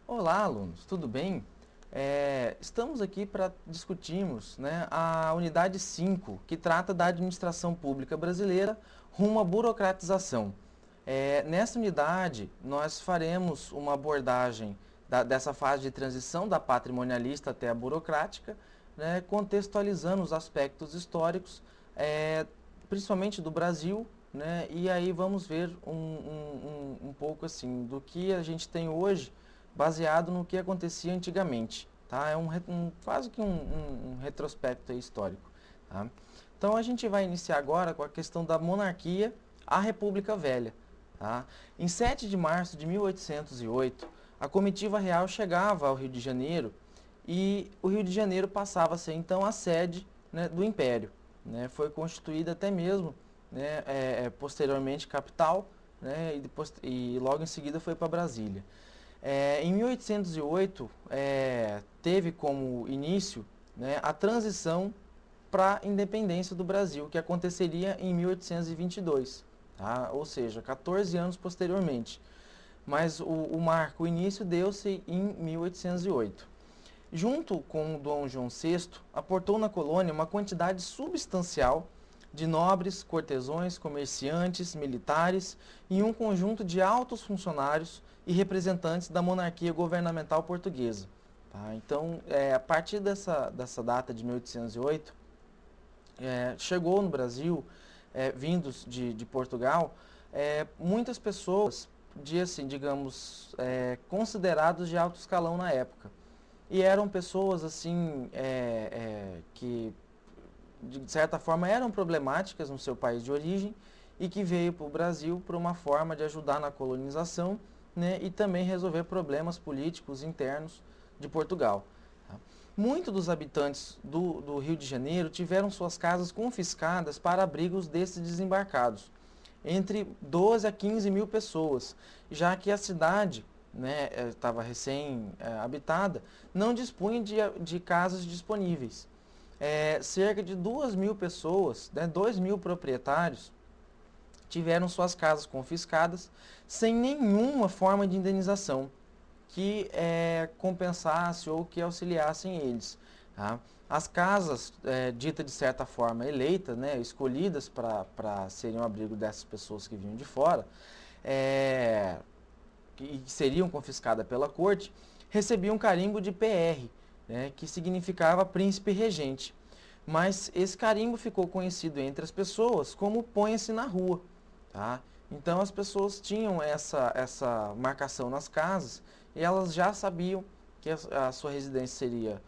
Olá, alunos, tudo bem? Estamos aqui para discutirmos, né, a unidade 5, que trata da administração pública brasileira rumo à burocratização. Nessa unidade, nós faremos uma abordagem dessa fase de transição da patrimonialista até a burocrática, né, contextualizando os aspectos históricos, principalmente do Brasil, né, e aí vamos ver um pouco assim do que a gente tem hoje baseado no que acontecia antigamente, tá? Quase que um retrospecto histórico, tá? Então a gente vai iniciar agora com a questão da monarquia à República Velha, tá? Em 7 de março de 1808, a comitiva real chegava ao Rio de Janeiro e o Rio de Janeiro passava a ser então a sede, né, do Império, né? Foi constituída até mesmo, né, posteriormente capital, né, e logo em seguida foi para Brasília. Em 1808, teve como início, né, a transição para a independência do Brasil, que aconteceria em 1822, tá? Ou seja, 14 anos posteriormente. Mas o início deu-se em 1808. Junto com o Dom João VI, aportou na colônia uma quantidade substancial de nobres, cortesões, comerciantes, militares e um conjunto de altos funcionários e representantes da monarquia governamental portuguesa. Tá? Então, a partir dessa data de 1808, chegou no Brasil, vindos de Portugal, muitas pessoas de, assim, digamos, considerados de alto escalão na época. E eram pessoas assim que de certa forma eram problemáticas no seu país de origem e que veio para o Brasil por uma forma de ajudar na colonização, né, e também resolver problemas políticos internos de Portugal. Tá? Muitos dos habitantes do Rio de Janeiro tiveram suas casas confiscadas para abrigos desses desembarcados, entre 12 a 15 mil pessoas, já que a cidade, né, estava recém-habitada, não dispunha de casas disponíveis. Cerca de 2 mil pessoas, né, 2 mil proprietários, tiveram suas casas confiscadas sem nenhuma forma de indenização que compensasse ou que auxiliassem eles. Tá? As casas, ditas de certa forma eleitas, né, escolhidas para serem o abrigo dessas pessoas que vinham de fora, que seriam confiscadas pela corte, recebiam um carimbo de PR, né, que significava príncipe regente. Mas esse carimbo ficou conhecido entre as pessoas como põe-se na rua. Tá? Então as pessoas tinham essa marcação nas casas e elas já sabiam que a sua residência seria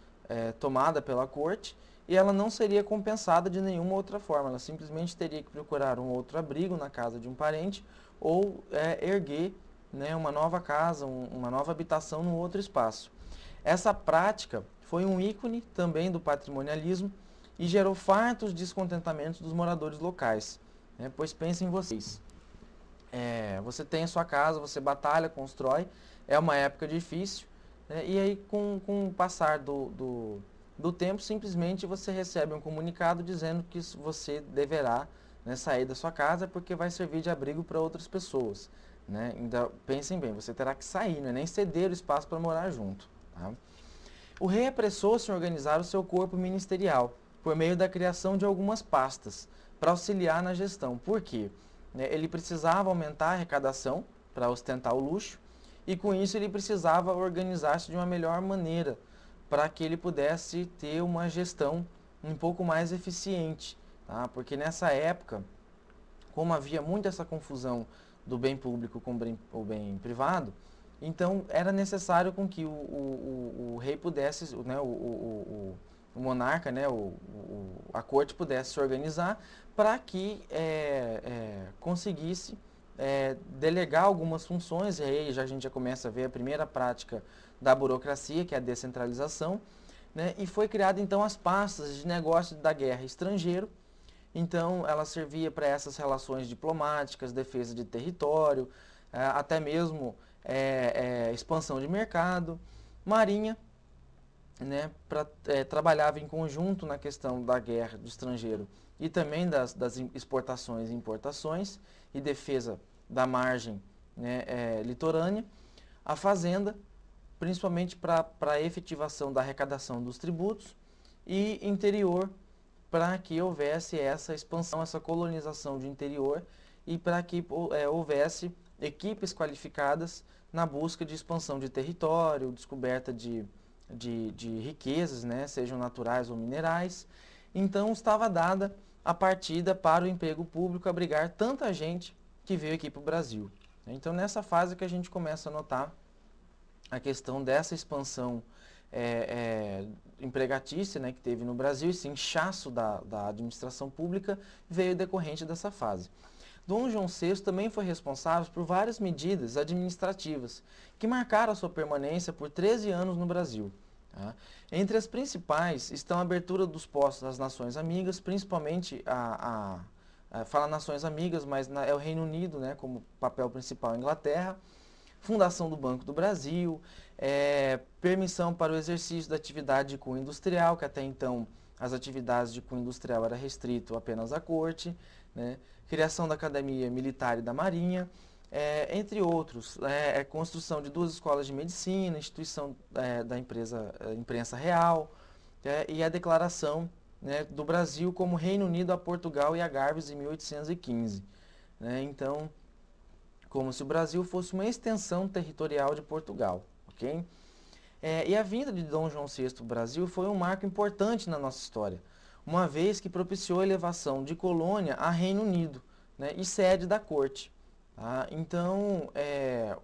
tomada pela corte e ela não seria compensada de nenhuma outra forma. Ela simplesmente teria que procurar um outro abrigo na casa de um parente ou erguer, né, uma nova casa, uma nova habitação num outro espaço. Essa prática foi um ícone também do patrimonialismo e gerou fartos descontentamentos dos moradores locais. Né? Pois pensem vocês, você tem a sua casa, você batalha, constrói, é uma época difícil, né? E aí com o passar do tempo, simplesmente você recebe um comunicado dizendo que você deverá, né, sair da sua casa porque vai servir de abrigo para outras pessoas. Né? Então, pensem bem, você terá que sair, não é nem ceder o espaço para morar junto. Tá? O rei apressou-se em organizar o seu corpo ministerial por meio da criação de algumas pastas para auxiliar na gestão. Por quê? Ele precisava aumentar a arrecadação para ostentar o luxo e com isso ele precisava organizar-se de uma melhor maneira para que ele pudesse ter uma gestão um pouco mais eficiente, tá? Porque nessa época, como havia muito essa confusão do bem público com o bem privado, então era necessário com que o rei pudesse, né, o monarca, né, a corte pudesse se organizar para que conseguisse delegar algumas funções, e aí a gente já começa a ver a primeira prática da burocracia, que é a descentralização, né, e foi criada então as pastas de negócio da guerra estrangeiro. Então, ela servia para essas relações diplomáticas, defesa de território, até mesmo expansão de mercado. Marinha, né, trabalhava em conjunto na questão da guerra do estrangeiro e também das exportações e importações e defesa da margem, né, litorânea. A fazenda, principalmente para a efetivação da arrecadação dos tributos, e interior para que houvesse essa expansão, essa colonização de interior e para que houvesse equipes qualificadas na busca de expansão de território, descoberta de riquezas, né, sejam naturais ou minerais. Então estava dada a partida para o emprego público abrigar tanta gente que veio aqui para o Brasil. Então nessa fase que a gente começa a notar a questão dessa expansão empregatícia, né, que teve no Brasil, esse inchaço da administração pública veio decorrente dessa fase. Dom João VI também foi responsável por várias medidas administrativas que marcaram a sua permanência por 13 anos no Brasil. Tá? Entre as principais estão a abertura dos postos às nações amigas, principalmente fala nações amigas, mas é o Reino Unido, né, como papel principal a Inglaterra, fundação do Banco do Brasil, permissão para o exercício da atividade de cunho industrial, que até então as atividades de cunho industrial era restrito apenas à corte, né? Criação da Academia Militar e da Marinha, entre outros, construção de 2 escolas de medicina, instituição da imprensa real, e a declaração, né, do Brasil como Reino Unido a Portugal e a Garbes em 1815. Né? Então, como se o Brasil fosse uma extensão territorial de Portugal, ok? E a vinda de Dom João VI para o Brasil foi um marco importante na nossa história, uma vez que propiciou a elevação de colônia a Reino Unido, né, e sede da corte. Tá? Então,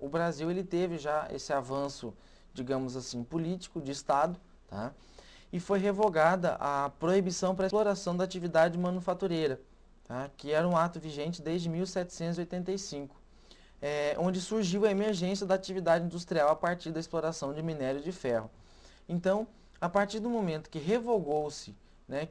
o Brasil ele teve já esse avanço, digamos assim, político de Estado, tá? E foi revogada a proibição para a exploração da atividade manufatureira, tá? Que era um ato vigente desde 1785. Onde surgiu a emergência da atividade industrial a partir da exploração de minério de ferro. Então, a partir do momento que revogou-se, né,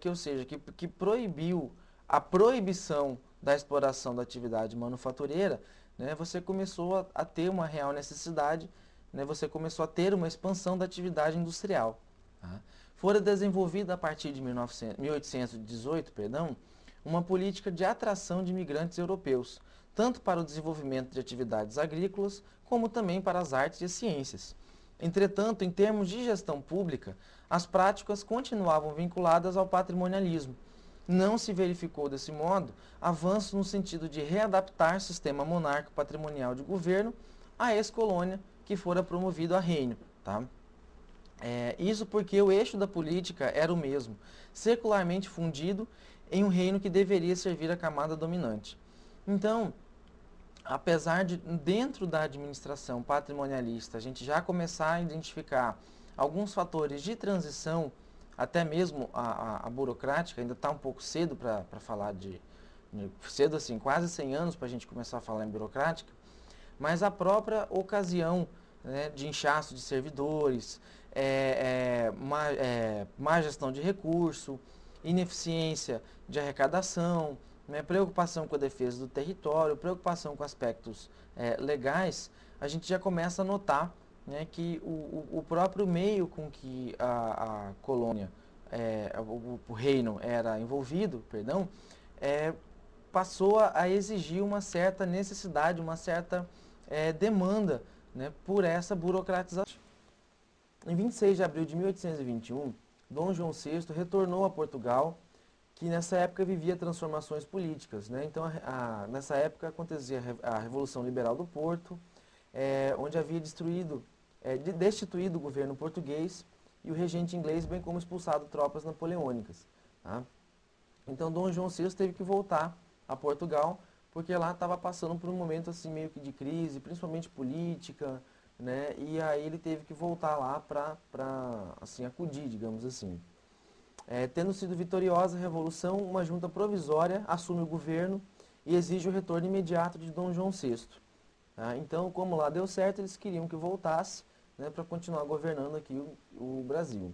que proibiu a proibição da exploração da atividade manufatureira, né, você começou a ter uma real necessidade, né, você começou a ter uma expansão da atividade industrial. Tá? Fora desenvolvida a partir de 1818, uma política de atração de imigrantes europeus, tanto para o desenvolvimento de atividades agrícolas, como também para as artes e as ciências. Entretanto, em termos de gestão pública, as práticas continuavam vinculadas ao patrimonialismo. Não se verificou, desse modo, avanço no sentido de readaptar o sistema monárquico patrimonial de governo à ex-colônia que fora promovido a reino. Tá? Isso porque o eixo da política era o mesmo, secularmente fundido em um reino que deveria servir à camada dominante. Então, apesar de, dentro da administração patrimonialista, a gente já começar a identificar alguns fatores de transição, até mesmo a burocrática, ainda está um pouco cedo para falar cedo assim, quase 100 anos para a gente começar a falar em burocrática, mas a própria ocasião, né, de inchaço de servidores, má gestão de recurso, ineficiência de arrecadação, né, preocupação com a defesa do território, preocupação com aspectos legais, a gente já começa a notar, né, que o próprio meio com que a colônia, o reino era envolvido, passou a exigir uma certa necessidade, uma certa demanda, né, por essa burocratização. Em 26 de abril de 1821, Dom João VI retornou a Portugal, que nessa época vivia transformações políticas. Né? Então, nessa época acontecia a Revolução Liberal do Porto, onde havia destituído o governo português e o regente inglês, bem como expulsado tropas napoleônicas. Tá? Então, Dom João VI teve que voltar a Portugal, porque lá estava passando por um momento assim meio que de crise, principalmente política, né? E aí ele teve que voltar lá para assim, acudir, digamos assim. Tendo sido vitoriosa a Revolução, uma junta provisória assume o governo e exige o retorno imediato de Dom João VI. Tá? Então, como lá deu certo, eles queriam que voltasse, né, para continuar governando aqui o Brasil.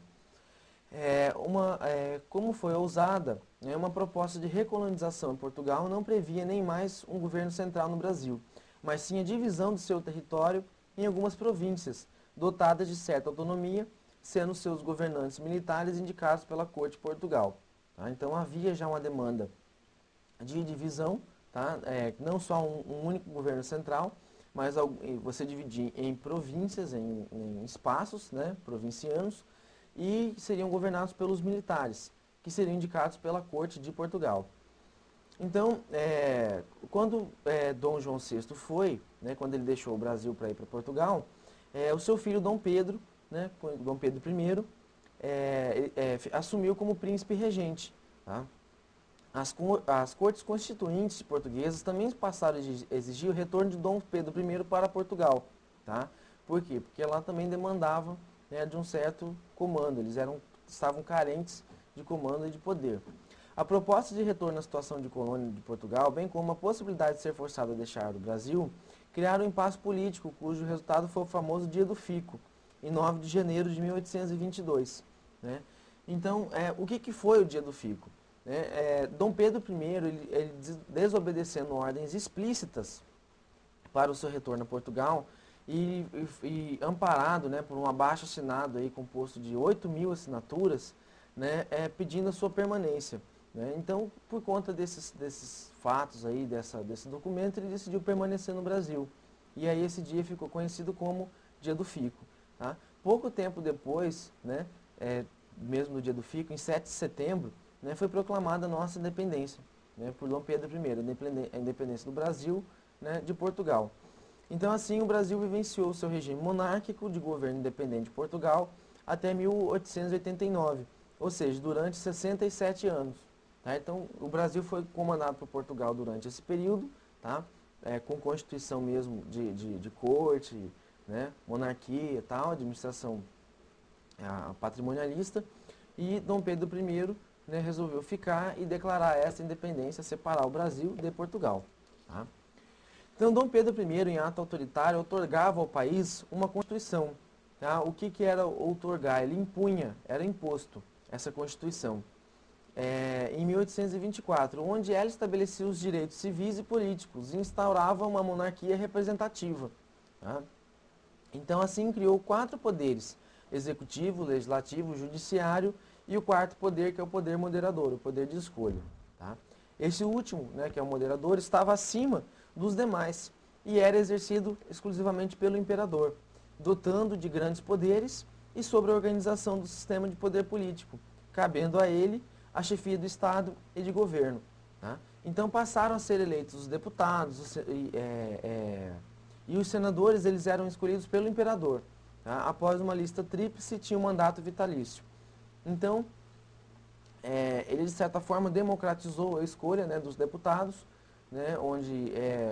Como foi ousada, né, uma proposta de recolonização em Portugal não previa nem mais um governo central no Brasil, mas sim a divisão de seu território em algumas províncias, dotadas de certa autonomia, sendo seus governantes militares indicados pela corte de Portugal. Tá? Então havia já uma demanda de divisão, tá? Não só um único governo central, mas você dividir em províncias, em espaços, né, provincianos, e seriam governados pelos militares, que seriam indicados pela corte de Portugal. Então, quando Dom João VI foi, né, quando ele deixou o Brasil para ir para Portugal, o seu filho Dom Pedro, né, Dom Pedro I, assumiu como príncipe regente. Tá? As cortes constituintes portuguesas também passaram a exigir o retorno de Dom Pedro I para Portugal. Tá? Por quê? Porque lá também demandava, né, de um certo comando, estavam carentes de comando e de poder. A proposta de retorno à situação de colônia de Portugal, bem como a possibilidade de ser forçado a deixar o Brasil, criaram um impasse político, cujo resultado foi o famoso Dia do Fico, em 9 de janeiro de 1822. Né? Então, o que foi o Dia do Fico? Dom Pedro I, ele desobedecendo ordens explícitas para o seu retorno a Portugal e amparado, né, por um abaixo-assinado aí composto de 8.000 assinaturas, né, pedindo a sua permanência. Né? Então, por conta desses fatos aí, desse documento, ele decidiu permanecer no Brasil. E aí esse dia ficou conhecido como Dia do Fico. Tá? Pouco tempo depois, né, mesmo no Dia do Fico, em 7 de setembro, né, foi proclamada a nossa independência, né, por Dom Pedro I, a independência do Brasil, né, de Portugal. Então, assim, o Brasil vivenciou seu regime monárquico de governo independente de Portugal até 1889, ou seja, durante 67 anos. Tá? Então, o Brasil foi comandado por Portugal durante esse período, tá? Com constituição mesmo de corte, né? Monarquia, tal, administração patrimonialista, e Dom Pedro I, né, resolveu ficar e declarar essa independência, separar o Brasil de Portugal. Tá? Então, Dom Pedro I, em ato autoritário, outorgava ao país uma Constituição. Tá? O que era outorgar? Ele impunha, era imposto, essa Constituição. Em 1824, onde ela estabelecia os direitos civis e políticos e instaurava uma monarquia representativa. Tá? Então, assim, criou 4 poderes: executivo, legislativo, judiciário e o 4º poder, que é o poder moderador, o poder de escolha. Tá? Esse último, né, que é o moderador, estava acima dos demais e era exercido exclusivamente pelo imperador, dotando de grandes poderes e sobre a organização do sistema de poder político, cabendo a ele a chefia do Estado e de governo. Tá? Então passaram a ser eleitos os deputados e os senadores, eles eram escolhidos pelo imperador. Tá? Após uma lista tríplice, tinha um mandato vitalício. Então, ele de certa forma democratizou a escolha, né, dos deputados, né, onde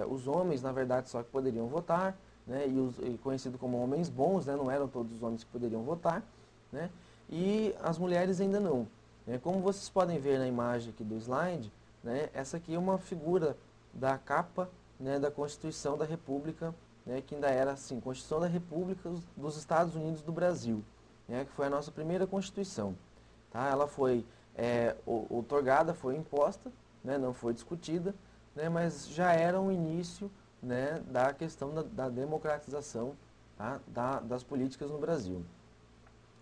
os homens, na verdade, só que poderiam votar, né, e conhecido como homens bons, né, não eram todos os homens que poderiam votar, né, e as mulheres ainda não. Né. Como vocês podem ver na imagem aqui do slide, né, essa aqui é uma figura da capa, né, da Constituição da República, né, que ainda era assim, Constituição da República dos Estados Unidos do Brasil, né, que foi a nossa primeira Constituição. Tá? Ela foi outorgada, foi imposta, né, não foi discutida, né, mas já era um início, né, da questão da democratização, tá, das políticas no Brasil.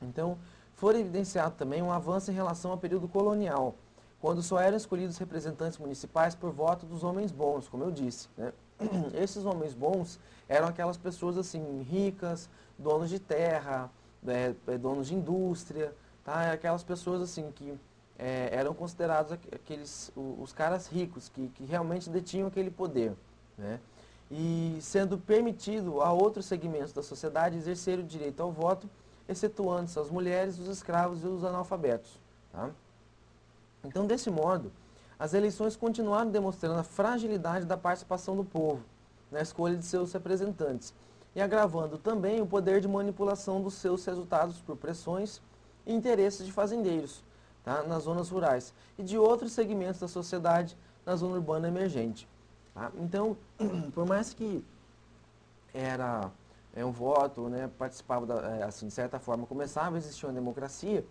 Então, foi evidenciado também um avanço em relação ao período colonial, quando só eram escolhidos representantes municipais por voto dos homens bons, como eu disse. Né? Esses homens bons eram aquelas pessoas assim ricas, donos de terra, donos de indústria, tá? Aquelas pessoas assim que eram considerados os caras ricos, que realmente detinham aquele poder. Né? E sendo permitido a outros segmentos da sociedade exercer o direito ao voto, excetuando-se as mulheres, os escravos e os analfabetos. Tá? Então, desse modo, as eleições continuaram demonstrando a fragilidade da participação do povo na escolha de seus representantes e agravando também o poder de manipulação dos seus resultados por pressões e interesses de fazendeiros, tá, nas zonas rurais e de outros segmentos da sociedade na zona urbana emergente. Tá? Então, por mais que era um voto, né, participava, assim, de certa forma, começava a existir uma democracia,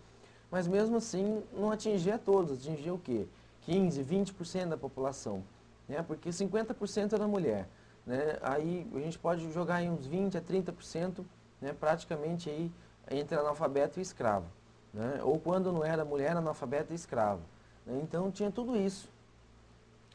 mas mesmo assim não atingia todos, atingia o quê? 15, 20% da população, né? Porque 50% era mulher. Né? Aí a gente pode jogar em uns 20 a 30%, né, praticamente aí, entre analfabeto e escravo. Né? Ou quando não era mulher, analfabeta e escravo. Né? Então tinha tudo isso.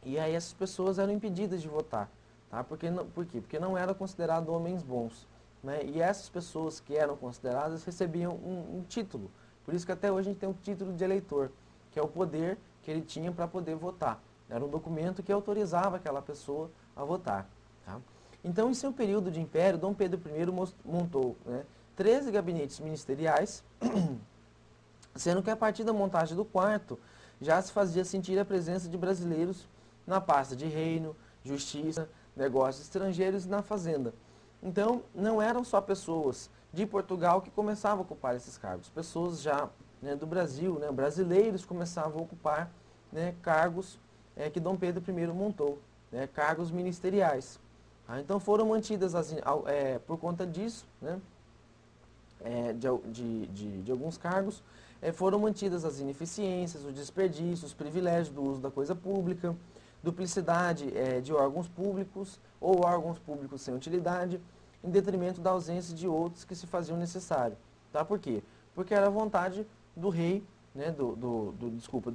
E aí essas pessoas eram impedidas de votar. Tá? Por quê? Porque não eram considerados homens bons. Né? E essas pessoas que eram consideradas recebiam um título. Por isso que até hoje a gente tem um título de eleitor, que é o poder que ele tinha para poder votar. Era um documento que autorizava aquela pessoa a votar. Tá? Então, em seu período de império, Dom Pedro I montou, né, 13 gabinetes ministeriais, sendo que a partir da montagem do quarto já se fazia sentir a presença de brasileiros na pasta de reino, justiça, negócios estrangeiros e na fazenda. Então, não eram só pessoas de Portugal que começavam a ocupar esses cargos. Pessoas já, né, do Brasil, né, brasileiros começavam a ocupar, né, cargos que Dom Pedro I montou, né, cargos ministeriais. Tá? Então, foram mantidas, por conta disso, né, de alguns cargos, foram mantidas as ineficiências, o desperdício, os privilégios do uso da coisa pública, duplicidade de órgãos públicos ou órgãos públicos sem utilidade, em detrimento da ausência de outros que se faziam necessário. Tá? Por quê? Porque era a vontade do rei, né, do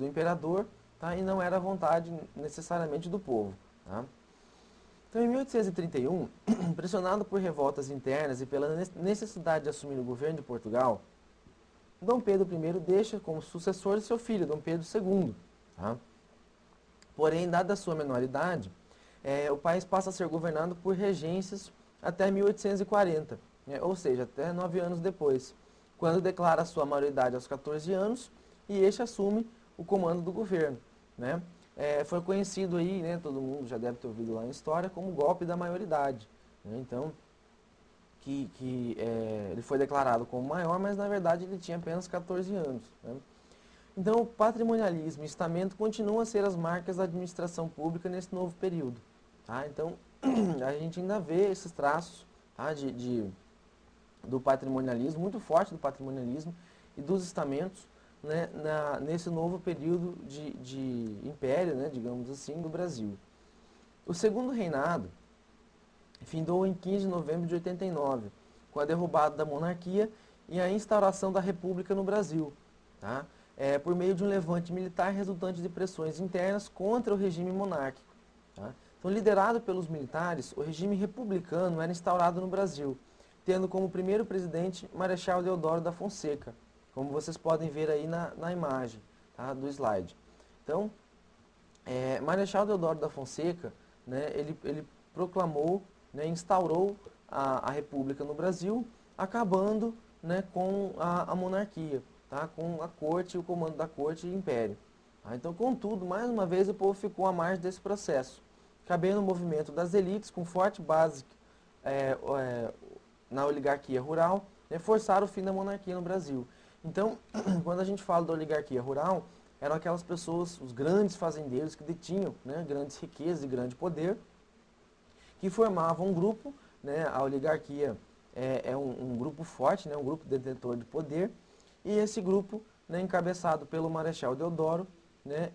imperador, tá? E não era a vontade necessariamente do povo. Tá? Então, em 1831, pressionado por revoltas internas e pela necessidade de assumir o governo de Portugal, Dom Pedro I deixa como sucessor seu filho, Dom Pedro II. Tá? Porém, dada a sua menoridade, o país passa a ser governado por regências até 1840, né? Ou seja, até 9 anos depois, quando declara sua maioridade aos 14 anos e este assume o comando do governo. Né? Foi conhecido aí, né, todo mundo já deve ter ouvido lá na história, como golpe da maioridade. Né? Então, ele foi declarado como maior, mas na verdade ele tinha apenas 14 anos. Né? Então, o patrimonialismo e estamento continuam a ser as marcas da administração pública nesse novo período. Tá? Então, a gente ainda vê esses traços, tá, do patrimonialismo, muito forte do patrimonialismo e dos estamentos, né, nesse novo período de império, né, digamos assim, do Brasil. O segundo reinado findou em 15 de novembro de 89, com a derrubada da monarquia e a instauração da república no Brasil, tá? Por meio de um levante militar resultante de pressões internas contra o regime monárquico. Tá? Então, liderado pelos militares, o regime republicano era instaurado no Brasil, tendo como primeiro presidente Marechal Deodoro da Fonseca, como vocês podem ver aí na imagem, tá, do slide. Então, Marechal Deodoro da Fonseca, né, ele proclamou, né, instaurou a República no Brasil, acabando, né, com a monarquia, tá, com a corte, o comando da corte e o império. Tá? Então, contudo, mais uma vez o povo ficou à margem desse processo, cabendo o movimento das elites com forte base na oligarquia rural, né, forçar o fim da monarquia no Brasil. Então, quando a gente fala da oligarquia rural, eram aquelas pessoas, os grandes fazendeiros que detinham, né, grandes riquezas e grande poder, que formavam um grupo, né, a oligarquia é um grupo forte, né, um grupo detentor de poder, e esse grupo, né, encabeçado pelo Marechal Deodoro, né,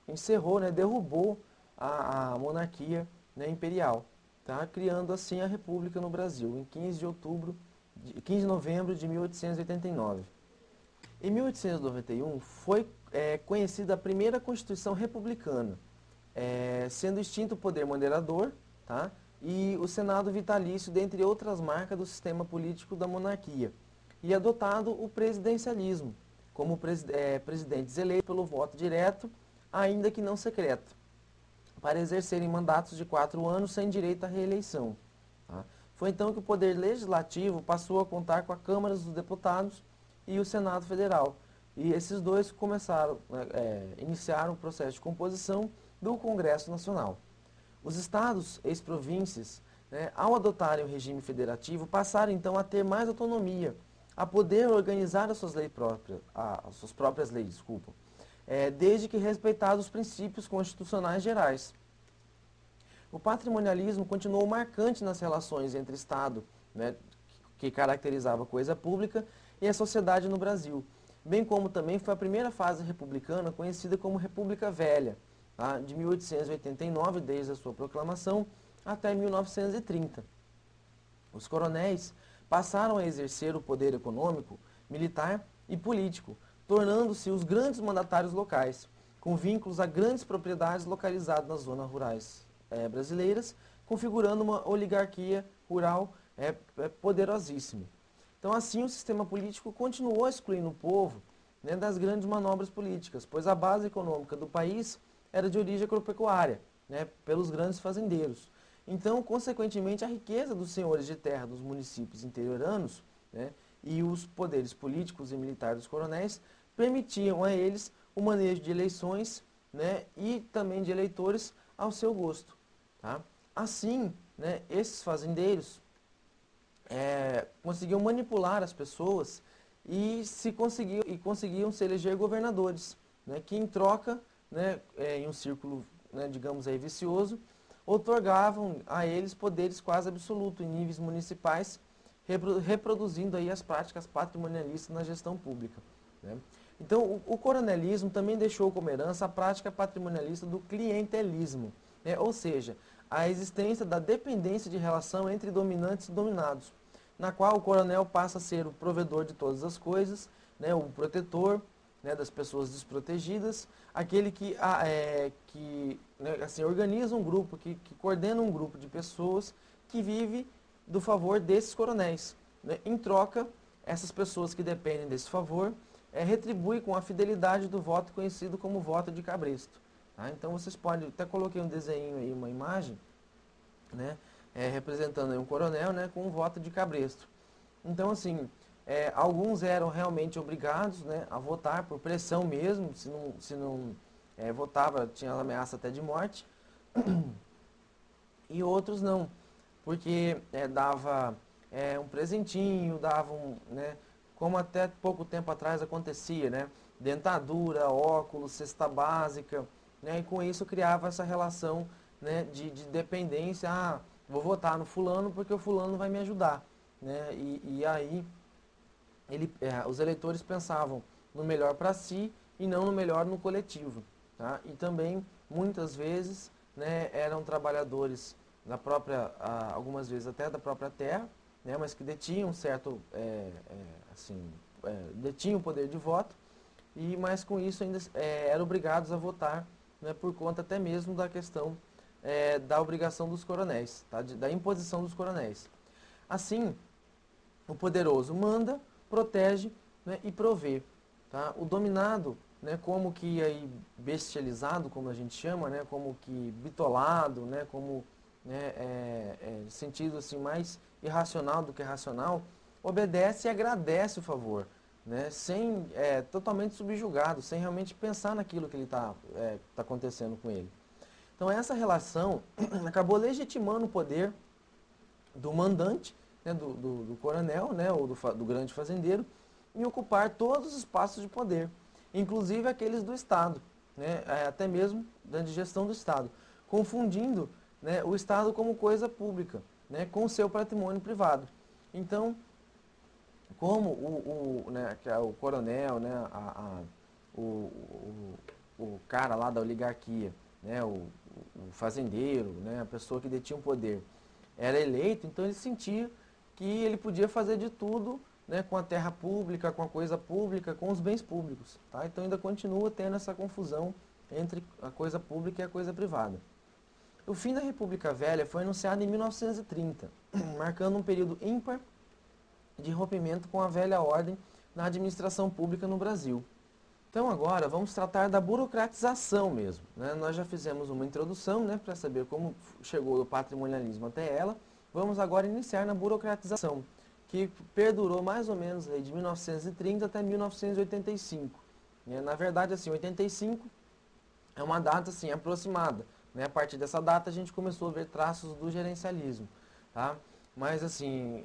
encerrou, né, derrubou a monarquia, né, imperial, tá, criando assim a República no Brasil, em 15 de novembro de 1889. Em 1891 foi conhecida a primeira Constituição Republicana, sendo extinto o poder moderador, tá? E o Senado vitalício, dentre outras marcas do sistema político da monarquia, e adotado o presidencialismo, como presidentes eleitos pelo voto direto, ainda que não secreto, para exercerem mandatos de 4 anos sem direito à reeleição. Tá? Foi então que o poder legislativo passou a contar com a Câmara dos Deputados e o Senado Federal. E esses dois iniciaram o processo de composição do Congresso Nacional. Os estados, ex-províncias, né, ao adotarem o regime federativo, passaram então a ter mais autonomia, a poder organizar as suas próprias leis, desde que respeitados os princípios constitucionais gerais. O patrimonialismo continuou marcante nas relações entre Estado, né, que caracterizava a coisa pública, e a sociedade no Brasil, bem como também foi a primeira fase republicana conhecida como República Velha, tá, de 1889, desde a sua proclamação, até 1930. Os coronéis passaram a exercer o poder econômico, militar e político, tornando-se os grandes mandatários locais, com vínculos a grandes propriedades localizadas nas zonas rurais brasileiras, configurando uma oligarquia rural poderosíssima. Então, assim, o sistema político continuou excluindo o povo, né, das grandes manobras políticas, pois a base econômica do país era de origem agropecuária, né, pelos grandes fazendeiros. Então, consequentemente, a riqueza dos senhores de terra dos municípios interioranos, né, e os poderes políticos e militares dos coronéis permitiam a eles o manejo de eleições, né, e também de eleitores ao seu gosto. Tá? Assim, né, esses fazendeiros conseguiam manipular as pessoas e conseguiam se eleger governadores, né, que em troca, né, em um círculo, né, digamos aí, vicioso, outorgavam a eles poderes quase absolutos em níveis municipais, reproduzindo aí as práticas patrimonialistas na gestão pública. Né? Então, o coronelismo também deixou como herança a prática patrimonialista do clientelismo, né? Ou seja, a existência da dependência de relação entre dominantes e dominados, na qual o coronel passa a ser o provedor de todas as coisas, né? O protetor, né, das pessoas desprotegidas, aquele né, assim, organiza um grupo, que coordena um grupo de pessoas que vive do favor desses coronéis. Né? Em troca, essas pessoas que dependem desse favor retribuem com a fidelidade do voto conhecido como voto de cabresto. Tá? Então vocês podem, até coloquei um desenho aí, uma imagem, né, representando aí um coronel, né, com um voto de cabresto. Então, assim, alguns eram realmente obrigados, né, a votar por pressão mesmo, se não votava, tinha ameaça até de morte, e outros não, porque dava um presentinho, davam, né, como até pouco tempo atrás acontecia, né, dentadura, óculos, cesta básica, né, e com isso criava essa relação, né, de dependência. Ah, vou votar no fulano porque o fulano vai me ajudar, né, e aí os eleitores pensavam no melhor para si e não no melhor no coletivo. Tá? E também, muitas vezes, né, eram trabalhadores da própria, algumas vezes até da própria terra, né, mas que detinham certo, detinham o poder de voto, mas com isso ainda eram obrigados a votar, né, por conta até mesmo da questão da obrigação dos coronéis, tá? Da imposição dos coronéis. Assim, o poderoso manda, protege, né, e provê. Tá? O dominado, né, como que aí bestializado, como a gente chama, né, como que bitolado, né, como, né, sentido assim mais irracional do que racional, obedece e agradece o favor, né, totalmente subjugado, sem realmente pensar naquilo que ele tá acontecendo com ele. Então essa relação acabou legitimando o poder do mandante, né, do coronel, né, ou do grande fazendeiro, em ocupar todos os espaços de poder, inclusive aqueles do Estado, né, até mesmo da gestão do Estado, confundindo, né, o Estado como coisa pública, né, com o seu patrimônio privado. Então, como né, que é o coronel, né, o cara lá da oligarquia, né, o fazendeiro, né, a pessoa que detinha o poder, era eleito, então ele sentia que ele podia fazer de tudo, né, com a terra pública, com a coisa pública, com os bens públicos. Tá? Então ainda continua tendo essa confusão entre a coisa pública e a coisa privada. O fim da República Velha foi anunciado em 1930, marcando um período ímpar de rompimento com a velha ordem na administração pública no Brasil. Então agora vamos tratar da burocratização mesmo. Né? Nós já fizemos uma introdução, né, para saber como chegou o patrimonialismo até ela. Vamos agora iniciar na burocratização, que perdurou mais ou menos aí de 1930 até 1985. Na verdade, assim, 85 é uma data assim, aproximada. Né? A partir dessa data a gente começou a ver traços do gerencialismo. Tá? Mas assim,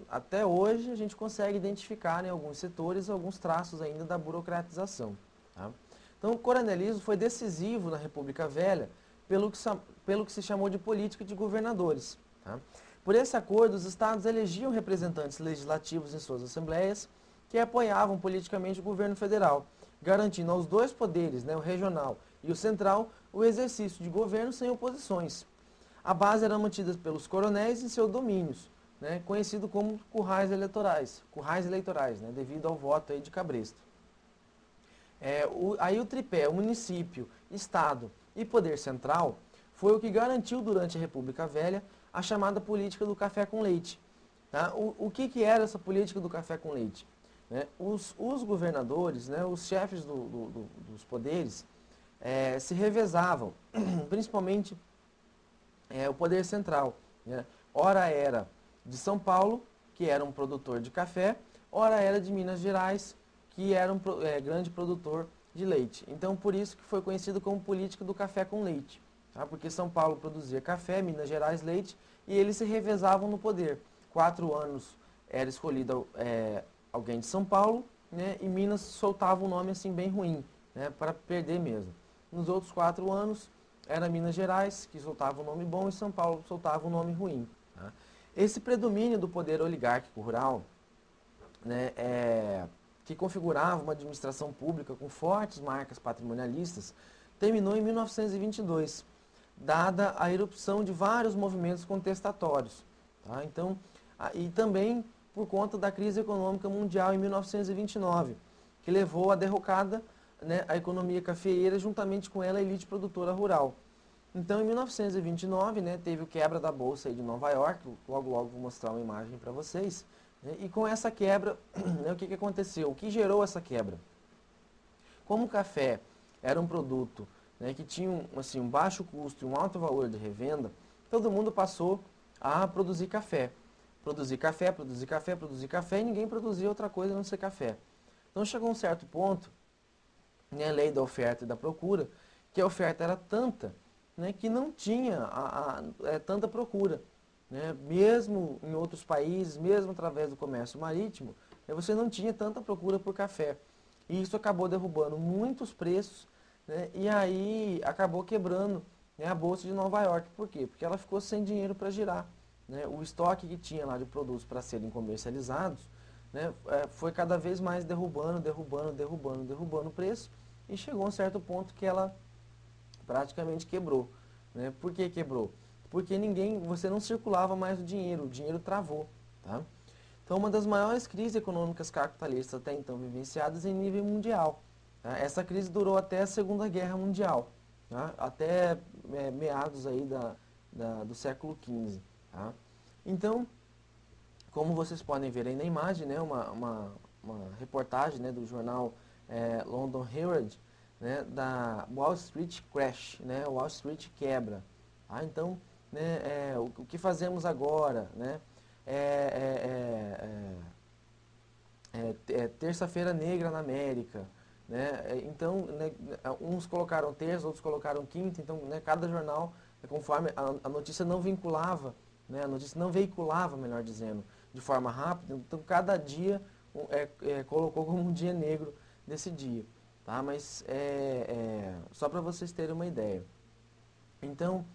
até hoje a gente consegue identificar em alguns setores alguns traços ainda da burocratização. Tá? Então o coronelismo foi decisivo na República Velha pelo que se chamou de política de governadores. Tá? Por esse acordo, os estados elegiam representantes legislativos em suas assembleias que apoiavam politicamente o governo federal, garantindo aos dois poderes, né, o regional e o central, o exercício de governo sem oposições. A base era mantida pelos coronéis em seus domínios, né, conhecido como currais eleitorais, né, devido ao voto aí de cabresto. Aí o tripé, o município, estado e poder central, foi o que garantiu durante a República Velha a chamada política do café com leite. Tá? O que era essa política do café com leite? Né? Os governadores, né, os chefes dos poderes, se revezavam, principalmente o poder central. Né? Ora era de São Paulo, que era um produtor de café, ora era de Minas Gerais, que era um grande produtor de leite. Então, por isso que foi conhecido como política do café com leite. Tá? Porque São Paulo produzia café, Minas Gerais leite, e eles se revezavam no poder. 4 anos era escolhido alguém de São Paulo, né, e Minas soltava um nome assim bem ruim, né, para perder mesmo. Nos outros 4 anos era Minas Gerais, que soltava um nome bom, e São Paulo soltava um nome ruim. Tá? Esse predomínio do poder oligárquico rural, né, que configurava uma administração pública com fortes marcas patrimonialistas, terminou em 1922, dada a erupção de vários movimentos contestatórios. Tá? Então, e também por conta da crise econômica mundial em 1929, que levou à derrocada, né, a economia cafeeira, juntamente com ela a elite produtora rural. Então, em 1929, né, teve o quebra da Bolsa aí de Nova York, logo logo vou mostrar uma imagem para vocês, né, e com essa quebra, né, o que aconteceu? O que gerou essa quebra? Como o café era um produto, né, que tinha assim, um baixo custo e um alto valor de revenda, todo mundo passou a produzir café. Produzir café, produzir café, produzir café, e ninguém produzia outra coisa a não ser café. Então chegou um certo ponto, né, a lei da oferta e da procura, que a oferta era tanta, né, que não tinha tanta procura. Né? Mesmo em outros países, mesmo através do comércio marítimo, né, você não tinha tanta procura por café. E isso acabou derrubando muitos preços, né, e aí acabou quebrando, né, a Bolsa de Nova York. Por quê? Porque ela ficou sem dinheiro para girar. Né? O estoque que tinha lá de produtos para serem comercializados, né, foi cada vez mais derrubando o preço, e chegou a um certo ponto que ela praticamente quebrou. Né? Por que quebrou? Porque você não circulava mais o dinheiro travou. Tá? Então, uma das maiores crises econômicas capitalistas até então vivenciadas em nível mundial. Tá? Essa crise durou até a Segunda Guerra Mundial, tá? Até meados aí do século XV. Tá? Então, como vocês podem ver aí na imagem, né, uma reportagem, né, do jornal London Herald, né, da Wall Street Crash, né, Wall Street quebra. Tá? Então, né, o que fazemos agora? Né, terça-feira negra na América. Né? Então, né, uns colocaram terça, outros colocaram quinta, então, né, cada jornal, conforme a notícia não vinculava, né, a notícia não veiculava, melhor dizendo, de forma rápida, então cada dia colocou como um dia negro desse dia. Tá? Mas só para vocês terem uma ideia. Então,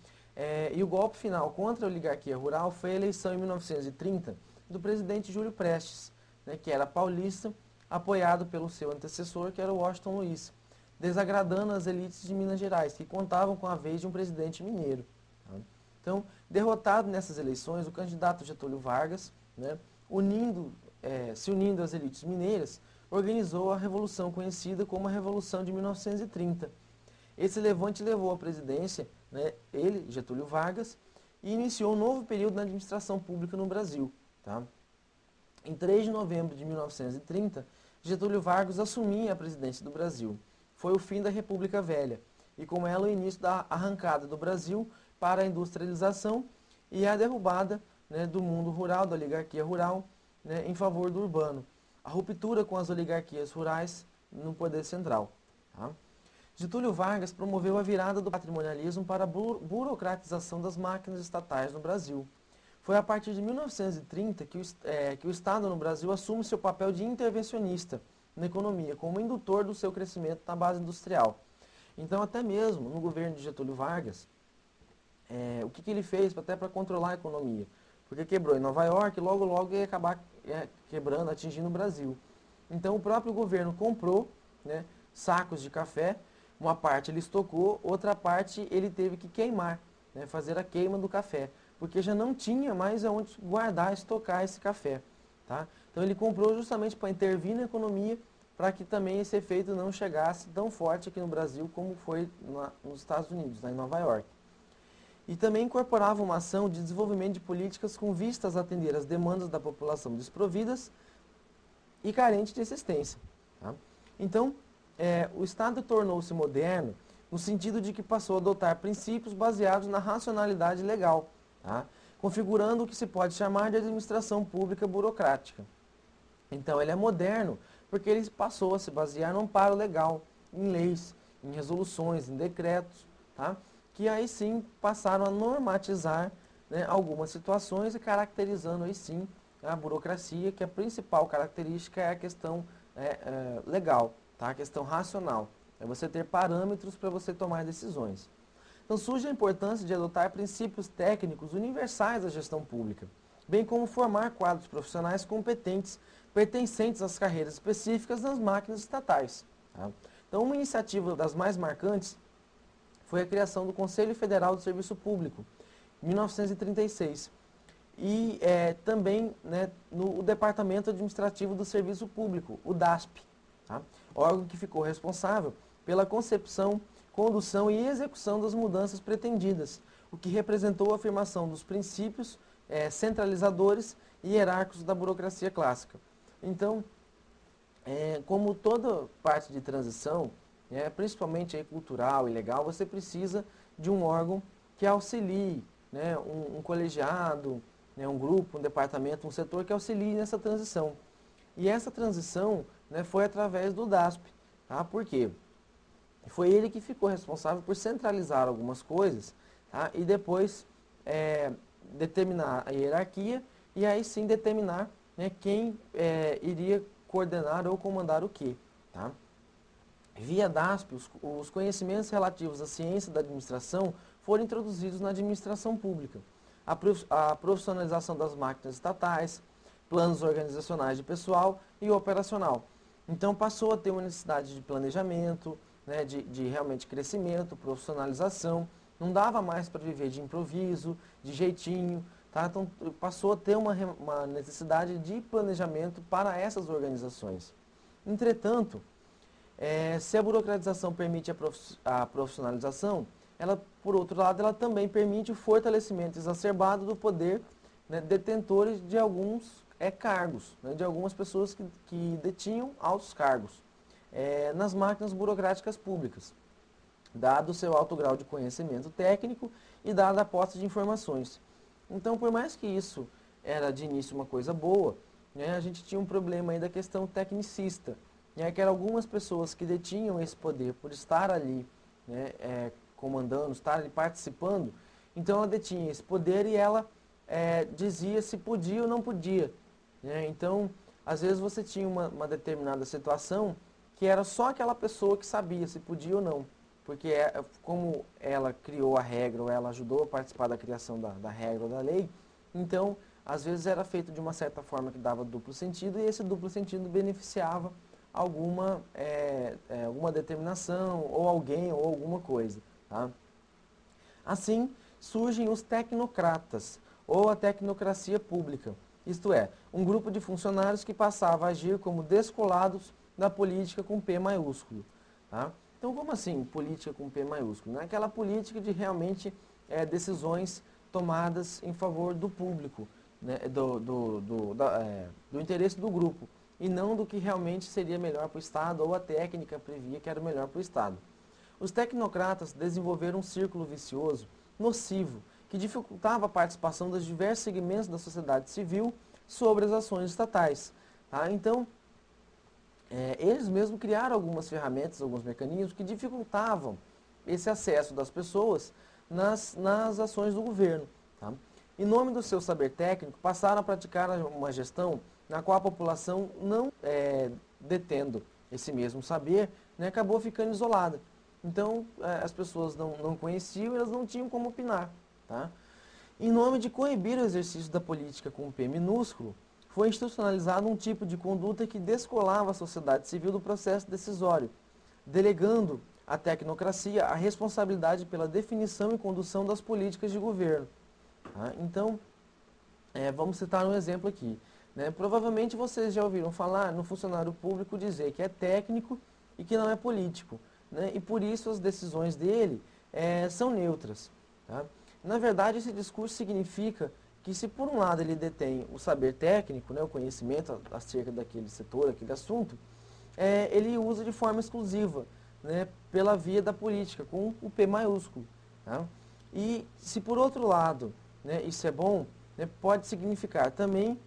e o golpe final contra a oligarquia rural foi a eleição em 1930 do presidente Júlio Prestes, né, que era paulista, apoiado pelo seu antecessor, que era o Washington Luiz, desagradando as elites de Minas Gerais, que contavam com a vez de um presidente mineiro. Tá? Então, derrotado nessas eleições, o candidato Getúlio Vargas, né, se unindo às elites mineiras, organizou a revolução conhecida como a Revolução de 1930. Esse levante levou à presidência, né, ele, Getúlio Vargas, e iniciou um novo período na administração pública no Brasil. Tá? Em 3 de novembro de 1930, Getúlio Vargas assumia a presidência do Brasil. Foi o fim da República Velha, e com ela o início da arrancada do Brasil para a industrialização e a derrubada, né, do mundo rural, da oligarquia rural, né, em favor do urbano. A ruptura com as oligarquias rurais no poder central. Tá? Getúlio Vargas promoveu a virada do patrimonialismo para a burocratização das máquinas estatais no Brasil. Foi a partir de 1930 que o Estado no Brasil assume seu papel de intervencionista na economia, como indutor do seu crescimento na base industrial. Então, até mesmo no governo de Getúlio Vargas, o que ele fez até para controlar a economia? Porque quebrou em Nova York, logo logo ia acabar quebrando, atingindo o Brasil. Então, o próprio governo comprou, né, sacos de café, uma parte ele estocou, outra parte ele teve que queimar, né, fazer a queima do café, porque já não tinha mais aonde guardar, estocar esse café. Tá? Então ele comprou justamente para intervir na economia, para que também esse efeito não chegasse tão forte aqui no Brasil como foi nos Estados Unidos, lá em Nova York. e também incorporava uma ação de desenvolvimento de políticas com vistas a atender às demandas da população desprovidas e carente de assistência. Tá? Então, o Estado tornou-se moderno no sentido de que passou a adotar princípios baseados na racionalidade legal, tá? Configurando o que se pode chamar de administração pública burocrática. Então, ele é moderno porque ele passou a se basear no amparo legal, em leis, em resoluções, em decretos, tá? Que aí sim passaram a normatizar, né, algumas situações e caracterizando aí sim a burocracia, que a principal característica é a questão legal, tá? A questão racional. É você ter parâmetros para você tomar decisões. Então surge a importância de adotar princípios técnicos universais da gestão pública, bem como formar quadros profissionais competentes pertencentes às carreiras específicas das máquinas estatais. Tá? Então uma iniciativa das mais marcantes foi a criação do Conselho Federal do Serviço Público, em 1936, e também, né, no Departamento Administrativo do Serviço Público, o DASP, tá? Órgão que ficou responsável pela concepção, condução e execução das mudanças pretendidas, o que representou a afirmação dos princípios centralizadores e hierárquicos da burocracia clássica. Então, como toda parte de transição, principalmente aí cultural e legal, você precisa de um órgão que auxilie, né, um colegiado, né, um grupo, um departamento, um setor que auxilie nessa transição. E essa transição, né, foi através do DASP. Tá? Por quê? Foi ele que ficou responsável por centralizar algumas coisas, tá? E depois determinar a hierarquia e aí sim determinar, né, quem iria coordenar ou comandar o quê. Tá? Via DASP, os conhecimentos relativos à ciência da administração foram introduzidos na administração pública. A profissionalização das máquinas estatais, planos organizacionais de pessoal e operacional. Então passou a ter uma necessidade de planejamento, né, de realmente crescimento, profissionalização. Não dava mais para viver de improviso, de jeitinho. Tá? Então passou a ter uma necessidade de planejamento para essas organizações. Entretanto, se a burocratização permite a profissionalização, ela, por outro lado, ela também permite o fortalecimento exacerbado do poder, né, detentores de alguns cargos, né, de algumas pessoas que detinham altos cargos nas máquinas burocráticas públicas, dado o seu alto grau de conhecimento técnico e dada a posse de informações. Então, por mais que isso era de início uma coisa boa, né, a gente tinha um problema aí da questão tecnicista, que eram algumas pessoas que detinham esse poder por estar ali, né, comandando, estar ali participando, então ela detinha esse poder e ela dizia se podia ou não podia. Né? Então, às vezes você tinha uma determinada situação que era só aquela pessoa que sabia se podia ou não, porque como ela criou a regra ou ela ajudou a participar da criação da regra ou da lei, então, às vezes era feito de uma certa forma que dava duplo sentido e esse duplo sentido beneficiava alguma determinação, ou alguém, ou alguma coisa. Tá? Assim, surgem os tecnocratas, ou a tecnocracia pública, isto é, um grupo de funcionários que passava a agir como descolados da política com P maiúsculo. Tá? Então, como assim política com P maiúsculo? Não é aquela política de realmente decisões tomadas em favor do público, né, do interesse do grupo, e não do que realmente seria melhor para o Estado ou a técnica previa que era melhor para o Estado. Os tecnocratas desenvolveram um círculo vicioso, nocivo, que dificultava a participação dos diversos segmentos da sociedade civil sobre as ações estatais. Tá? Então, eles mesmos criaram algumas ferramentas, alguns mecanismos que dificultavam esse acesso das pessoas nas ações do governo. Tá? Em nome do seu saber técnico, passaram a praticar uma gestão na qual a população, não detendo esse mesmo saber, né, acabou ficando isolada. Então, as pessoas não conheciam, elas não tinham como opinar. Tá? Em nome de coibir o exercício da política com P minúsculo, foi institucionalizado um tipo de conduta que descolava a sociedade civil do processo decisório, delegando à tecnocracia a responsabilidade pela definição e condução das políticas de governo. Tá? Então, vamos citar um exemplo aqui. Né? Provavelmente vocês já ouviram falar no funcionário público dizer que é técnico e que não é político. Né? E por isso as decisões dele são neutras. Tá? Na verdade, esse discurso significa que se por um lado ele detém o saber técnico, né, o conhecimento acerca daquele setor, aquele assunto, ele usa de forma exclusiva, né, pela via da política, com o P maiúsculo. Tá? E se por outro lado, né, isso é bom, né, pode significar também,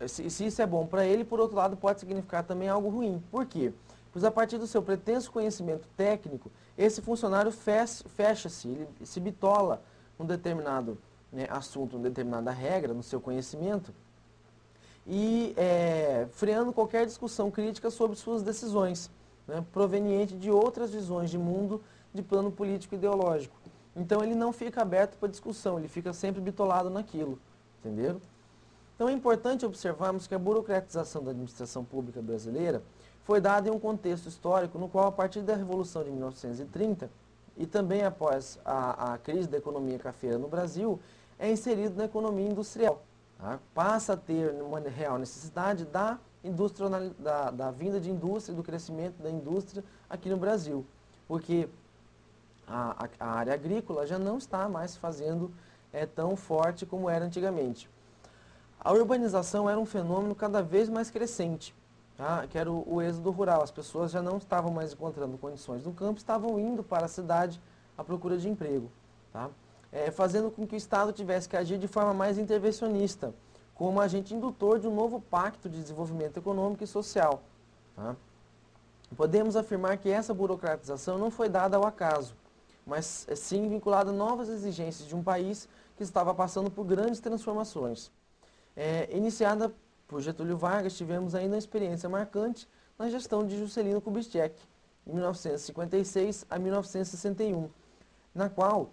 se isso é bom para ele, por outro lado pode significar também algo ruim. Por quê? Pois a partir do seu pretenso conhecimento técnico, esse funcionário fecha-se, ele se bitola num determinado, né, assunto, numa determinada regra, no seu conhecimento, e freando qualquer discussão crítica sobre suas decisões, né, proveniente de outras visões de mundo de plano político e ideológico. Então ele não fica aberto para discussão, ele fica sempre bitolado naquilo, entenderam? Então é importante observarmos que a burocratização da administração pública brasileira foi dada em um contexto histórico no qual, a partir da Revolução de 1930 e também após a crise da economia cafeira no Brasil, é inserido na economia industrial. Tá? Passa a ter uma real necessidade da vinda de indústria, do crescimento da indústria aqui no Brasil, porque a área agrícola já não está mais fazendo tão forte como era antigamente. A urbanização era um fenômeno cada vez mais crescente, tá? Que era o êxodo rural. As pessoas já não estavam mais encontrando condições no campo, estavam indo para a cidade à procura de emprego, tá? Fazendo com que o Estado tivesse que agir de forma mais intervencionista, como agente indutor de um novo pacto de desenvolvimento econômico e social. Tá? Podemos afirmar que essa burocratização não foi dada ao acaso, mas sim vinculada a novas exigências de um país que estava passando por grandes transformações. Iniciada por Getúlio Vargas, tivemos ainda uma experiência marcante na gestão de Juscelino Kubitschek, em 1956 a 1961, na qual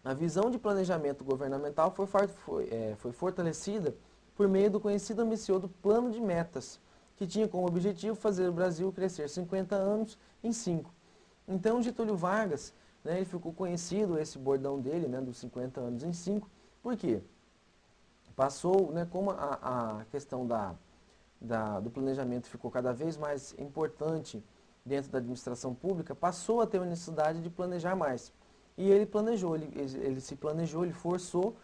a visão de planejamento governamental foi fortalecida por meio do conhecido ambicioso Plano de Metas, que tinha como objetivo fazer o Brasil crescer 50 anos em 5. Então, Getúlio Vargas, né, ele ficou conhecido, esse bordão dele, né, dos 50 anos em 5, por quê? Passou, né, como a questão do planejamento ficou cada vez mais importante dentro da administração pública, passou a ter a necessidade de planejar mais. E ele planejou, ele se planejou, ele forçou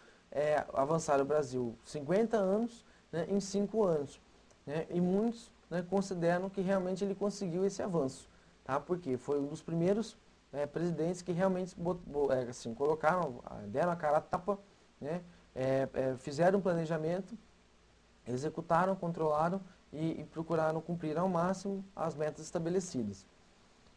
avançar o Brasil 50 anos, né, em 5 anos. Né, e muitos, né, consideram que realmente ele conseguiu esse avanço. Tá? Porque foi um dos primeiros presidentes que realmente assim, deram a cara a tapa, né, fizeram um planejamento, executaram, controlaram e procuraram cumprir ao máximo as metas estabelecidas.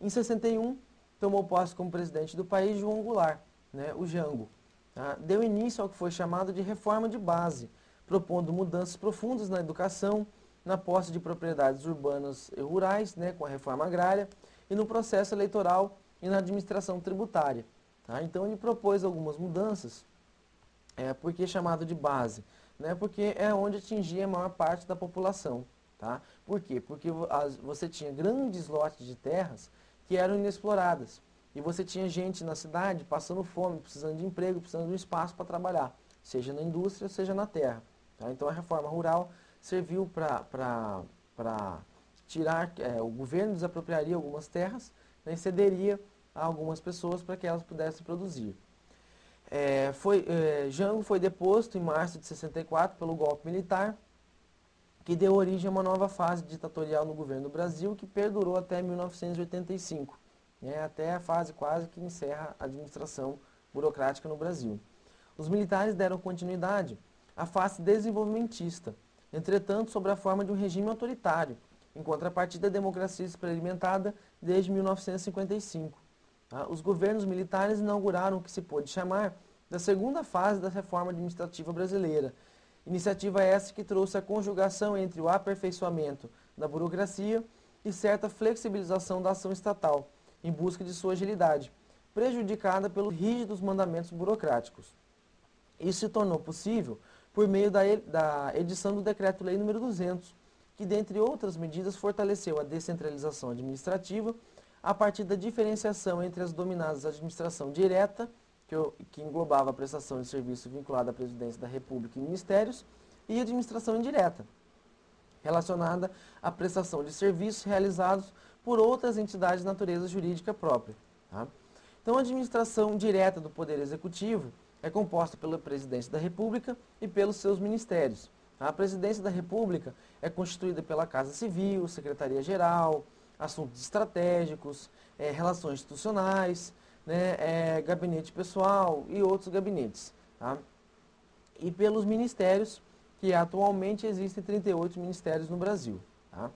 Em 61, tomou posse como presidente do país João Goulart, né, o Jango. Tá? Deu início ao que foi chamado de reforma de base, propondo mudanças profundas na educação, na posse de propriedades urbanas e rurais, né, com a reforma agrária, e no processo eleitoral e na administração tributária. Tá? Então ele propôs algumas mudanças. Por que chamado de base? Né? Porque é onde atingia a maior parte da população. Tá? Por quê? Porque você tinha grandes lotes de terras que eram inexploradas. E você tinha gente na cidade passando fome, precisando de emprego, precisando de um espaço para trabalhar, seja na indústria, seja na terra. Tá? Então a reforma rural serviu para tirar, o governo desapropriaria algumas terras, né, e cederia a algumas pessoas para que elas pudessem produzir. Jango foi deposto em março de 64 pelo golpe militar, que deu origem a uma nova fase ditatorial no governo do Brasil, que perdurou até 1985, né, até a fase quase que encerra a administração burocrática no Brasil. Os militares deram continuidade à face desenvolvimentista, entretanto sob a forma de um regime autoritário, em contrapartida à democracia experimentada desde 1955. Tá? Os governos militares inauguraram o que se pôde chamar da segunda fase da reforma administrativa brasileira. Iniciativa essa que trouxe a conjugação entre o aperfeiçoamento da burocracia e certa flexibilização da ação estatal, em busca de sua agilidade, prejudicada pelos rígidos mandamentos burocráticos. Isso se tornou possível por meio da edição do Decreto-Lei nº 200, que, dentre outras medidas, fortaleceu a descentralização administrativa a partir da diferenciação entre as denominadas administração direta, que englobava a prestação de serviço vinculada à Presidência da República e ministérios, e administração indireta, relacionada à prestação de serviços realizados por outras entidades de natureza jurídica própria. Tá? Então, a administração direta do Poder Executivo é composta pela Presidência da República e pelos seus ministérios. A Presidência da República é constituída pela Casa Civil, Secretaria-Geral, Assuntos Estratégicos, Relações Institucionais, né, Gabinete Pessoal e outros gabinetes. Tá? E pelos ministérios, que atualmente existem 38 ministérios no Brasil. Tá?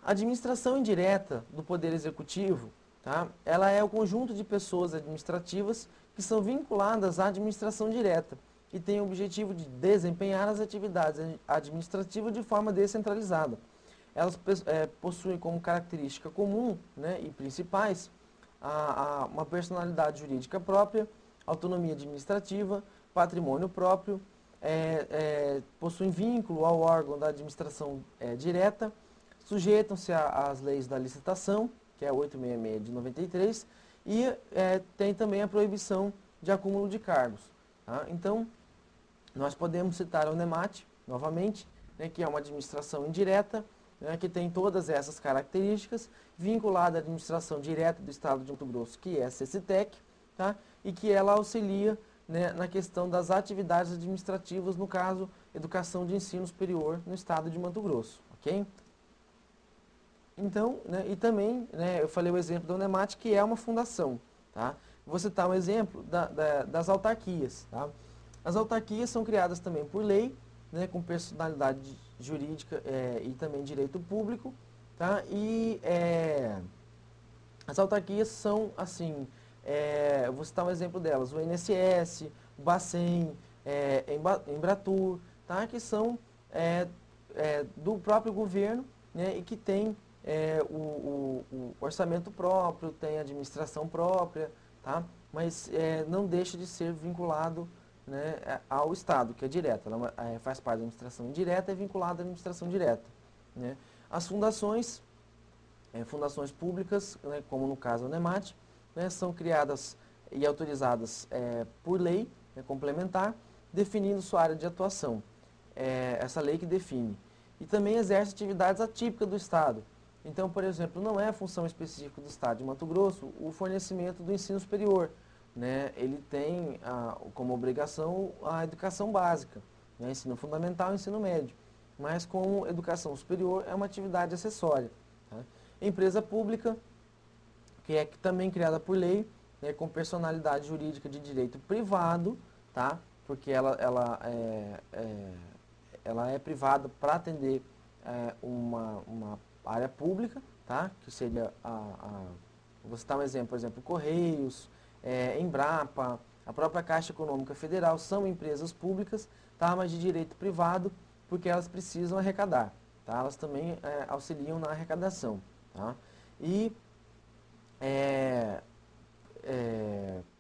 A administração indireta do Poder Executivo, tá? Ela é o conjunto de pessoas administrativas que são vinculadas à administração direta e tem o objetivo de desempenhar as atividades administrativas de forma descentralizada. Elas possuem como característica comum, né, e principais uma personalidade jurídica própria, autonomia administrativa, patrimônio próprio, possuem vínculo ao órgão da administração direta, sujeitam-se às leis da licitação, que é a 866 de 93, e tem também a proibição de acúmulo de cargos. Tá? Então, nós podemos citar a UNEMAT, novamente, né, que é uma administração indireta, né, que tem todas essas características, vinculada à administração direta do Estado de Mato Grosso, que é a CECITEC, tá? E que ela auxilia, né, na questão das atividades administrativas, no caso, educação de ensino superior no Estado de Mato Grosso, ok? Então, né, e também, né, eu falei o exemplo da UNEMAT, que é uma fundação, tá? Vou citar um exemplo das autarquias, tá? As autarquias são criadas também por lei, né, com personalidade jurídica e também direito público, tá? E as autarquias são, assim, eu vou citar um exemplo delas, o INSS, o Bacen, Embratur, tá? Que são do próprio governo, né, e que tem o orçamento próprio, tem administração própria, tá? Mas não deixa de ser vinculado, né, ao Estado, que é direto. Ela faz parte da administração indireta e é vinculada à administração direta. Né? As fundações, fundações públicas, né, como no caso a UNEMAT, né, são criadas e autorizadas por lei complementar, definindo sua área de atuação. Essa lei que define. E também exerce atividades atípicas do Estado. Então, por exemplo, não é função específica do Estado de Mato Grosso o fornecimento do ensino superior. Né? Ele tem como obrigação a educação básica, né? Ensino fundamental e ensino médio. Mas como educação superior é uma atividade acessória. Tá? Empresa pública, que é também criada por lei, né, com personalidade jurídica de direito privado, tá? Porque ela é privada para atender uma área pública, tá? Que seria vou citar um exemplo, por exemplo, Correios, Embrapa, a própria Caixa Econômica Federal são empresas públicas, tá? Mas de direito privado, porque elas precisam arrecadar, tá? Elas também auxiliam na arrecadação, tá? E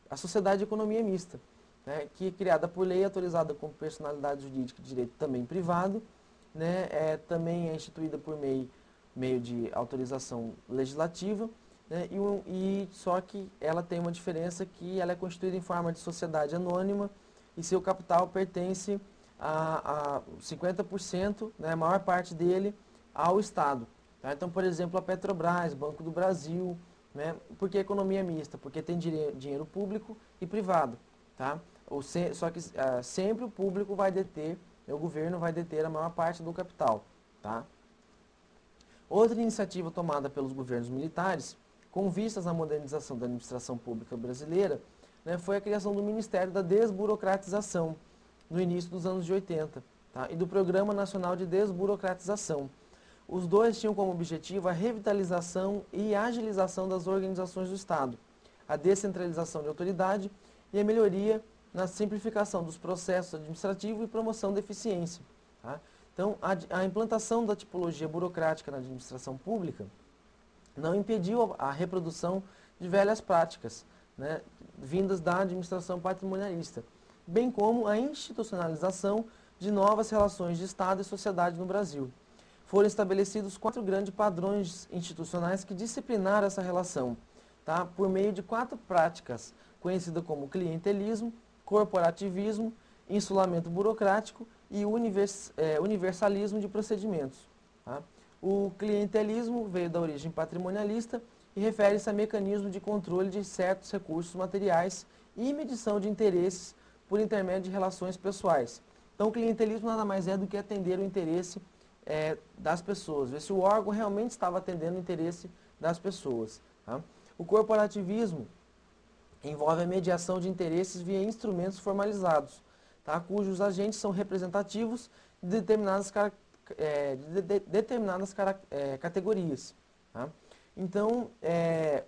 a Sociedade de Economia Mista, né, que é criada por lei, autorizada como personalidade jurídica de direito também privado, né, também é instituída por meio de autorização legislativa, né, só que ela tem uma diferença que ela é constituída em forma de sociedade anônima e seu capital pertence a 50%, né, a maior parte dele, ao Estado. Tá? Então, por exemplo, a Petrobras, Banco do Brasil, né, por que economia mista? Porque tem dinheiro público e privado. Tá? Só que sempre o público vai deter, o governo vai deter a maior parte do capital. Tá? Outra iniciativa tomada pelos governos militares, com vistas à modernização da administração pública brasileira, né, foi a criação do Ministério da Desburocratização, no início dos anos de 80, tá? E do Programa Nacional de Desburocratização. Os dois tinham como objetivo a revitalização e agilização das organizações do Estado, a descentralização de autoridade e a melhoria na simplificação dos processos administrativos e promoção da eficiência. Tá? Então, a implantação da tipologia burocrática na administração pública não impediu a reprodução de velhas práticas, né, vindas da administração patrimonialista, bem como a institucionalização de novas relações de Estado e sociedade no Brasil. Foram estabelecidos 4 grandes padrões institucionais que disciplinaram essa relação, tá, por meio de 4 práticas, conhecidas como clientelismo, corporativismo, insulamento burocrático e universalismo de procedimentos. Tá? O clientelismo veio da origem patrimonialista e refere-se a mecanismo de controle de certos recursos materiais e medição de interesses por intermédio de relações pessoais. Então, o clientelismo nada mais é do que atender o interesse das pessoas, ver se o órgão realmente estava atendendo o interesse das pessoas. Tá? O corporativismo envolve a mediação de interesses via instrumentos formalizados, tá? Cujos agentes são representativos de determinadas categorias. Tá? Então,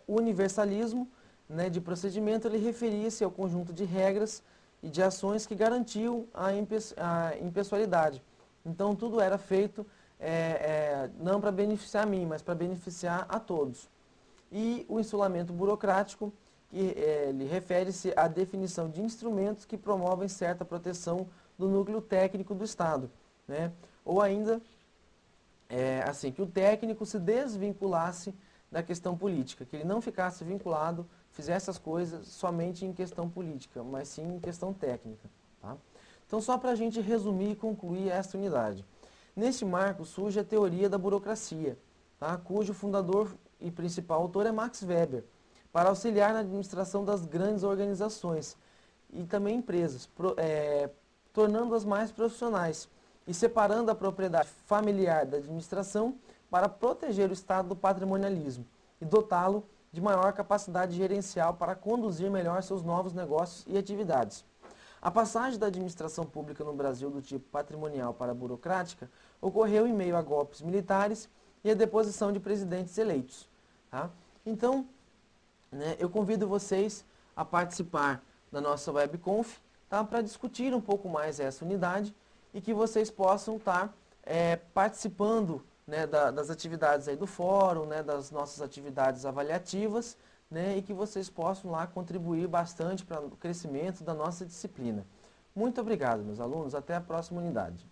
o universalismo, né, de procedimento, ele referia-se ao conjunto de regras e de ações que garantiam a impessoalidade. Então, tudo era feito não para beneficiar a mim, mas para beneficiar a todos. E o insulamento burocrático, que ele refere-se à definição de instrumentos que promovem certa proteção do núcleo técnico do Estado, né? Ou ainda, assim, que o técnico se desvinculasse da questão política, que ele não ficasse vinculado, fizesse as coisas somente em questão política, mas sim em questão técnica. Tá? Então, só para a gente resumir e concluir esta unidade. Neste marco surge a teoria da burocracia, tá? Cujo fundador e principal autor é Max Weber, para auxiliar na administração das grandes organizações e também empresas, tornando-as mais profissionais e separando a propriedade familiar da administração para proteger o Estado do patrimonialismo e dotá-lo de maior capacidade gerencial para conduzir melhor seus novos negócios e atividades. A passagem da administração pública no Brasil do tipo patrimonial para a burocrática ocorreu em meio a golpes militares e a deposição de presidentes eleitos. Tá? Então, né, eu convido vocês a participar da nossa webconf, tá, para discutir um pouco mais essa unidade e que vocês possam estar participando, né, das atividades aí do fórum, né, das nossas atividades avaliativas, né, e que vocês possam lá contribuir bastante para o crescimento da nossa disciplina. Muito obrigado, meus alunos. Até a próxima unidade.